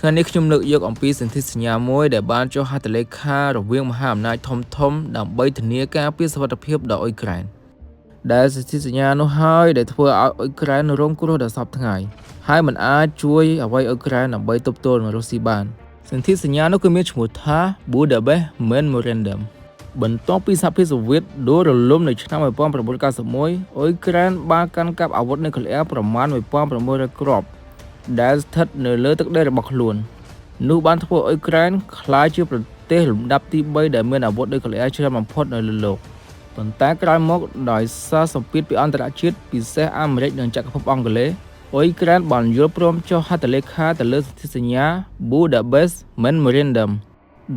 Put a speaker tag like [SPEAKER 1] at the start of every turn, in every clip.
[SPEAKER 1] ថ្ងៃនេះខ្ញុំលើកយកអំពីសន្ធិសញ្ញាមួយដែលបានចុះហត្ថលេខារវាងមហាអំណាចធំៗដើម្បីធានាការពារសុវត្ថិភាពដល់អ៊ុយក្រែនដែលសន្ធិសញ្ញានោះហើយដែលធ្វើឲ្យអ៊ុយក្រែនរងគ្រោះដល់សពថ្ងៃហើយមិនអាចជួយអ្វីអ៊ុយក្រែនដើម្បីទប់ទល់នឹងរុស្ស៊ីបានសន្ធិសញ្ញានោះគឺមានឈ្មោះថា Budapest Memorandum បន្ទាប់ពីសហភាពសូវៀតដួលរលំនៅឆ្នាំ1991អ៊ុយក្រែនបានកាន់កាប់អាវុធនុយក្លេអ៊ែរប្រមាណ 1,600 គ្រាប់ដែលស្ថិតនៅលើទឹកដីរបស់ខ្លួននោះបានធ្វើឲ្យអ៊ុយក្រែនក្លាយជាប្រទេសលំដាប់ទី3ដែលមានអាវុធនុយក្លេអ៊ែរច្រើនបំផុតនៅលើលោកប៉ុន្តែក្រោយមកដោយសារសម្ពាធពីអន្តរជាតិពិសេសអាមេរិកនិងចក្រភពអង់គ្លេសអ៊ុយក្រែនបានយល់ព្រមចុះហត្ថលេខាទៅលើសន្ធិសញ្ញា Budapest Memorandum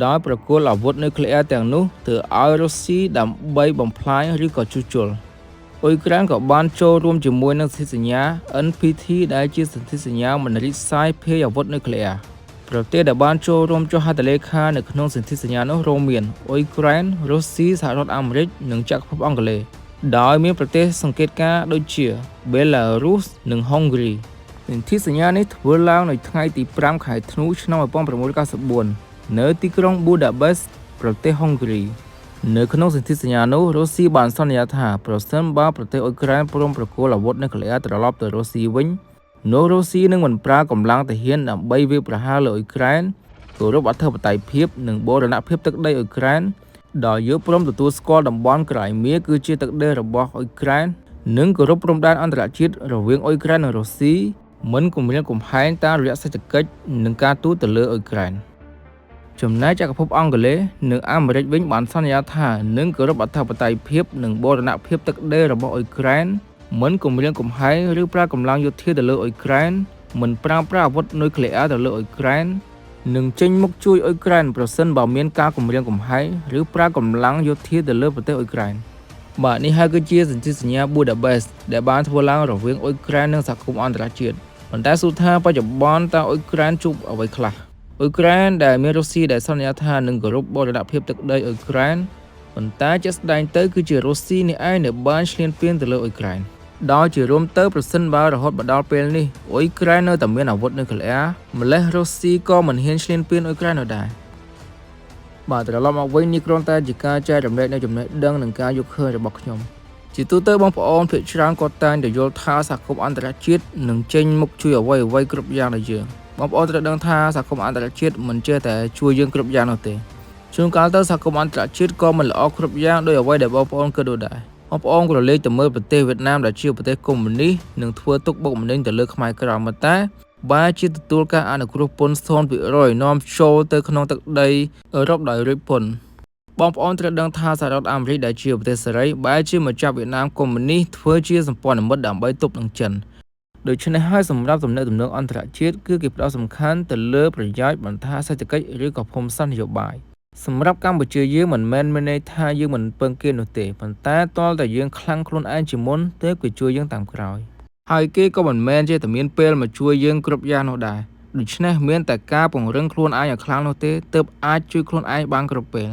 [SPEAKER 1] ដោយប្រគល់អាវុធនុយក្លេអ៊ែរទាំងនោះទៅឲ្យរុស្ស៊ីដើម្បីបំផ្លាញឬក៏ជួសជុលអ៊ុយក្រែនក៏បានចូលរួមជាមួយនឹងសន្ធិសញ្ញា NPT ដែលជាសន្ធិសញ្ញាមិនរីកសាយភាយអាវុធនុយក្លេអ៊ែរប្រទេសដែលបានចូលរួមចុះហត្ថលេខានៅក្នុងសន្ធិសញ្ញានោះរួមមានអ៊ុយក្រែនរុស្ស៊ីសហរដ្ឋអាមេរិកនិងចក្រភពអង់គ្លេសដោយមានប្រទេសសង្កេតការណ៍ដូចជាបេឡារុសនិងហុងគ្រីសន្ធិសញ្ញានេះធ្វើឡើងនៅថ្ងៃទី5ខែធ្នូឆ្នាំ1994នៅទីក្រុង Budapest ប្រទេសហុងគ្រីនៅក្នុងសន្ធិសញ្ញានោះរុស្ស៊ីបានសន្យាថាប្រសិនបើប្រទេសអ៊ុយក្រែនព្រមប្រគល់អាវុធនុយក្លេអ៊ែរត្រឡប់ទៅរុស្ស៊ីវិញនោះរុស្ស៊ីនឹងមិនប្រើកម្លាំងទាហានដើម្បីវាយប្រហារលើអ៊ុយក្រែនគោរពអធិបតេយ្យភាពនិងបូរណភាពទឹកដីអ៊ុយក្រែនដោយយកព្រមទទួលស្គាល់តំបន់ក្រៃមៀគឺជាទឹកដីរបស់អ៊ុយក្រែននិងគោរពព្រំដែនអន្តរជាតិរវាងអ៊ុយក្រែននិងរុស្ស៊ីមិនគំរាមកំហែងតាមរយៈសេដ្ឋកិច្ចនិងការទូតទៅលើអ៊ុយក្រែនចំណែកចក្រភពអង់គ្លេសនិងអាមេរិកវិញបានសន្យាថានឹងគោរពអធិបតេយ្យភាពនិងបូរណភាពទឹកដីរបស់អ៊ុយក្រែនមិនគំរាមកំហែងឬប្រើកម្លាំងយោធាទៅលើអ៊ុយក្រែនមិនប្រើប្រាស់អាវុធនុយក្លេអ៊ែរទៅលើអ៊ុយក្រែននិងចេញមុខជួយអ៊ុយក្រែនប្រសិនបើមានការគំរាមកំហែងឬប្រើកម្លាំងយោធាទៅលើប្រទេសអ៊ុយក្រែនបាទនេះហើយគឺជាសន្ធិសញ្ញា Budapest ដែលបានធ្វើឡើងរវាងអ៊ុយក្រែននិងសហគមន៍អន្តរជាតិប៉ុន្តែសួរថាបច្ចុប្បន្នតើអ៊ុយក្រែនជួបអ្វីខ្លះអ៊ុយក្រែនដែលមានរុស្ស៊ីដែលសន្យាថានឹងគោរពបូរណភាពទឹកដីអ៊ុយក្រែនប៉ុន្តែជាក់ស្ដែងទៅគឺជារុស្ស៊ីនេះឯងដែលបានឈ្លានពានទៅលើអ៊ុយក្រែនដោយជារួមទៅប្រសិនបើរហូតមកដល់ពេលនេះអ៊ុយក្រែននៅតែមានអាវុធនុយក្លេអ៊ែរម្លេះរុស្ស៊ីក៏មិនហ៊ានឈ្លានពានអ៊ុយក្រែននៅដែរបាទត្រឡប់មកវិញនេះគ្រាន់តែជាការចែករំលែកនៅចំណេះដឹងនិងការយកឃើញរបស់ខ្ញុំជាទូទៅបងប្អូនភាគច្រើនគាត់តែងតែយល់ថាសហគមន៍អន្តរជាតិនឹងចេញមុខជួយអ្វីៗគ្រប់យ៉ាងដល់យើងបងប្អូនត្រូវដឹងថាសហគមន៍អន្តរជាតិមិនចេះតែជួយយើងគ្រប់យ៉ាងនោះទេជួនកាលទៅសហគមន៍អន្តរជាតិក៏មិនល្អគ្រប់យ៉ាងដោយអ្វីដែលបងប្អូនគិតដូចដែរបងប្អូនក៏លេចទៅមើលប្រទេសវៀតណាមដែលជាប្រទេសកុម្មុយនីសនឹងធ្វើទុកបុកម្នេញទៅលើខ្មែរក្រមតែបែរជាទទួលការអនុគ្រោះពន្ធ 0% នាំចូលទៅក្នុងទឹកដីអឺរ៉ុបដោយរួចពន្ធបងប្អូនត្រូវដឹងថាសហរដ្ឋអាមេរិកដែលជាប្រទេសសេរីបែរជាមកចាប់វៀតណាមកុម្មុយនីសធ្វើជាសម្ព័ន្ធមិត្តដើម្បីទប់នឹងចិនដូច្នេះហើយសម្រាប់ទំនាក់ទំនងអន្តរជាតិគឺគេផ្ដោតសំខាន់ទៅលើប្រយោជន៍បន្ថែមសេដ្ឋកិច្ចឬក៏ភូមិសាស្ត្រនយោបាយសម្រាប់កម្ពុជាយើងមិនមែនមានន័យថាយើងមិនពឹងគេនោះទេប៉ុន្តែតលតែយើងខ្លាំងខ្លួនឯងជាមុនទើបគេជួយយើងតាមក្រោយហើយគេក៏មិនមែនជាតែមានពេលមកជួយយើងគ្រប់យ៉ាងនោះដែរដូច្នេះមានតែការពង្រឹងខ្លួនឯងឲ្យខ្លាំងនោះទេទើបអាចជួយខ្លួនឯងបានគ្រប់ពេល